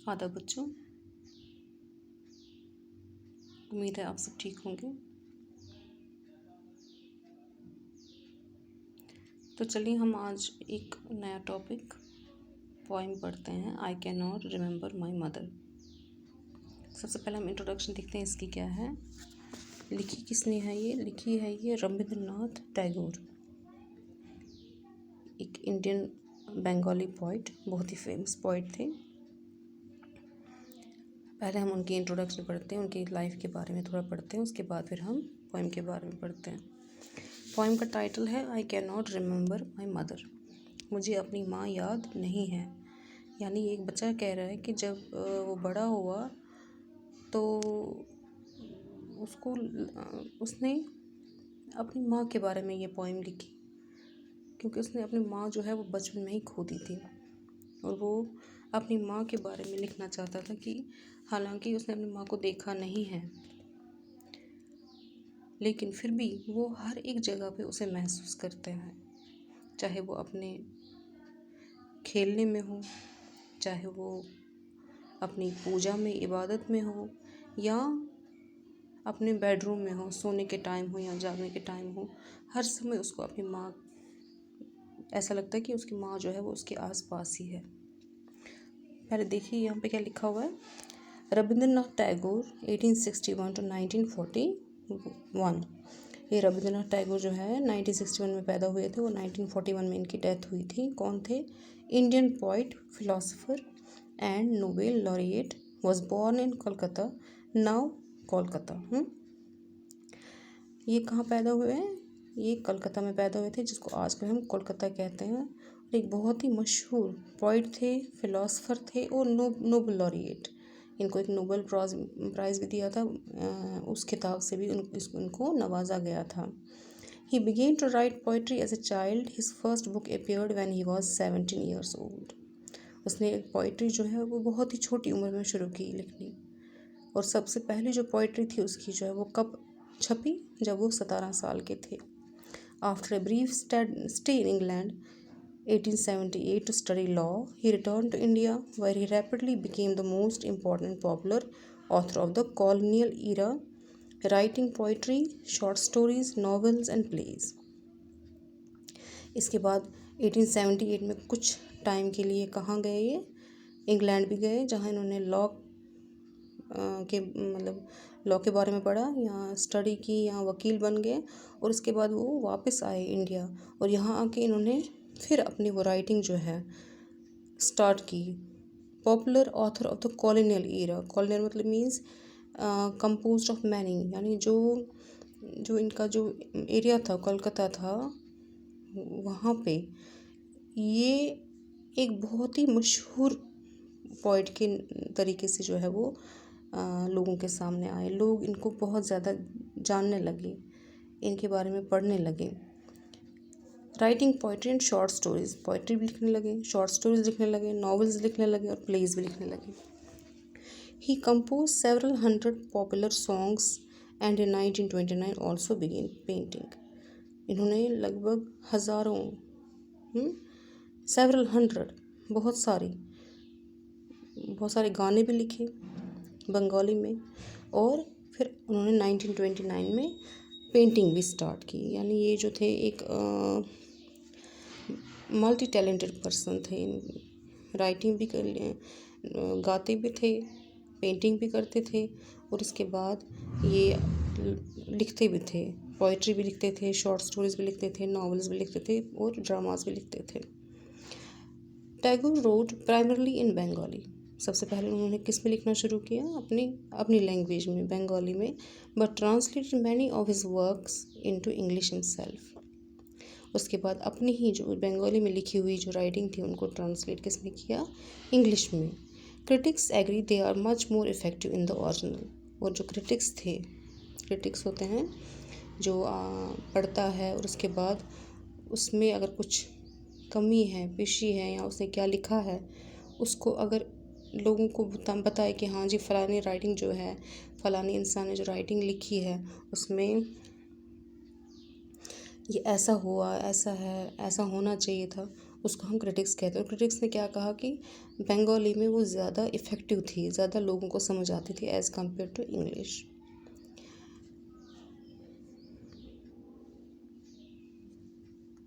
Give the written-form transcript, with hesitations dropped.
आदाब बच्चों, उम्मीद है आप सब ठीक होंगे। तो चलिए हम आज एक नया टॉपिक पोएम पढ़ते हैं। I can not remember my mother. सबसे पहले हम इंट्रोडक्शन देखते हैं इसकी क्या है। लिखी किसने है ये? लिखी है ये रविंद्रनाथ टैगोर, एक इंडियन बंगाली पोइट, बहुत ही फेमस पोइट थे। पहले हम उनकी इंट्रोडक्शन पढ़ते हैं, उनकी लाइफ के बारे में थोड़ा पढ़ते हैं, उसके बाद फिर हम पोएम के बारे में पढ़ते हैं। पोएम का टाइटल है I can not remember my mother. मुझे अपनी माँ याद नहीं है। यानी एक बच्चा कह रहा है कि जब वो बड़ा हुआ तो उसने अपनी माँ के बारे में ये पोएम लिखी, क्योंकि उसने अपनी माँ जो है वो बचपन में ही खो दी थी और वो अपनी माँ के बारे में लिखना चाहता था कि हालांकि उसने अपनी माँ को देखा नहीं है, लेकिन फिर भी वो हर एक जगह पे उसे महसूस करते हैं, चाहे वो अपने खेलने में हो, चाहे वो अपनी पूजा में, इबादत में हो, या अपने बेडरूम में हो, सोने के टाइम हो या जागने के टाइम हो, हर समय उसको अपनी माँ, ऐसा लगता है कि उसकी माँ जो है वो उसके आसपास ही है। पहले देखिए यहाँ पे क्या लिखा हुआ है। रविंद्रनाथ टैगोर 1861 to 1941। ये रविंद्रनाथ टैगोर जो है 1961 में पैदा हुए थे और 1941 में इनकी डेथ हुई थी। कौन थे? Indian poet, philosopher and Nobel laureate, was born in Kolkata, now Kolkata. ये कहाँ पैदा हुए हैं? ये कलकत्ता में पैदा हुए थे, जिसको आजकल हम कोलकाता कहते हैं। और एक बहुत ही मशहूर पोइट थे, फिलोसोफर थे और नोबेल लॉरिएट। इनको एक नोबेल प्राइज़ भी दिया था, उस खिताब से भी उनको नवाजा गया था। He began to write poetry as a child. His first book appeared when he was 17 years old. उसने पोइट्री जो है वो बहुत ही छोटी उम्र में शुरू की लिखनी, और सबसे पहली जो पोइट्री थी उसकी जो है वो कब छपी? जब वो 17 साल के थे। After a brief stay in England 1878 to study law, he returned to India, where he rapidly became the most important popular author of the colonial era, writing poetry, short stories, novels and plays. इसके बाद 1878 में कुछ time के लिए कहाँ गए ये? England भी गए, जहाँ इन्होंने लॉ के बारे में पढ़ा या स्टडी की, यहाँ वकील बन गए, और उसके बाद वो वापस आए इंडिया, और यहाँ आके इन्होंने फिर अपनी वो राइटिंग जो है स्टार्ट की। Popular author of the colonial era. Colonial मतलब मीन्स कंपोज्ड ऑफ मैनी, यानी जो इनका जो एरिया था, कोलकाता था, वहाँ पे ये एक बहुत ही मशहूर पोइट के तरीके से जो है वो लोगों के सामने आए। लोग इनको बहुत ज़्यादा जानने लगे, इनके बारे में पढ़ने लगे। Writing poetry and short stories, poetry भी लिखने लगे, शॉर्ट स्टोरीज लिखने लगे, नॉवेल्स लिखने लगे और प्लेज भी लिखने लगे। He composed several 100 popular songs and in 1929 also begin painting. इन्होंने लगभग हज़ारों, सेवरल 100, बहुत सारे गाने भी लिखे बंगाली में, और फिर उन्होंने 1929 में पेंटिंग भी स्टार्ट की। यानी ये जो थे एक मल्टी टैलेंटेड पर्सन थे। राइटिंग भी गाते भी थे, पेंटिंग भी करते थे, और इसके बाद ये लिखते भी थे। पोइट्री भी लिखते थे, शॉर्ट स्टोरीज भी लिखते थे, नॉवेल्स भी लिखते थे और ड्रामास भी लिखते थे। Tagore road primarily in Bengali. सबसे पहले उन्होंने किस में लिखना शुरू किया? अपनी लैंग्वेज में, बंगाली में, but translated many of his works into English himself. उसके बाद अपनी ही जो बंगाली में लिखी हुई जो राइटिंग थी उनको ट्रांसलेट किस में किया? इंग्लिश में। Critics agree they are much more effective in the original. और जो क्रिटिक्स थे, क्रिटिक्स होते हैं जो पढ़ता है और उसके बाद उसमें अगर कुछ कमी है, पेशी है, या उसने क्या लिखा है, उसको अगर लोगों को बताए कि हाँ जी फ़लानी राइटिंग जो है, फ़लानी इंसान ने जो राइटिंग लिखी है उसमें ये ऐसा हुआ, ऐसा है, ऐसा होना चाहिए था, उसको हम क्रिटिक्स कहते हैं। और क्रिटिक्स ने क्या कहा कि बंगाली में वो ज़्यादा इफ़ेक्टिव थी, ज़्यादा लोगों को समझ आती थी एज़ कम्पेयर टू इंग्लिश।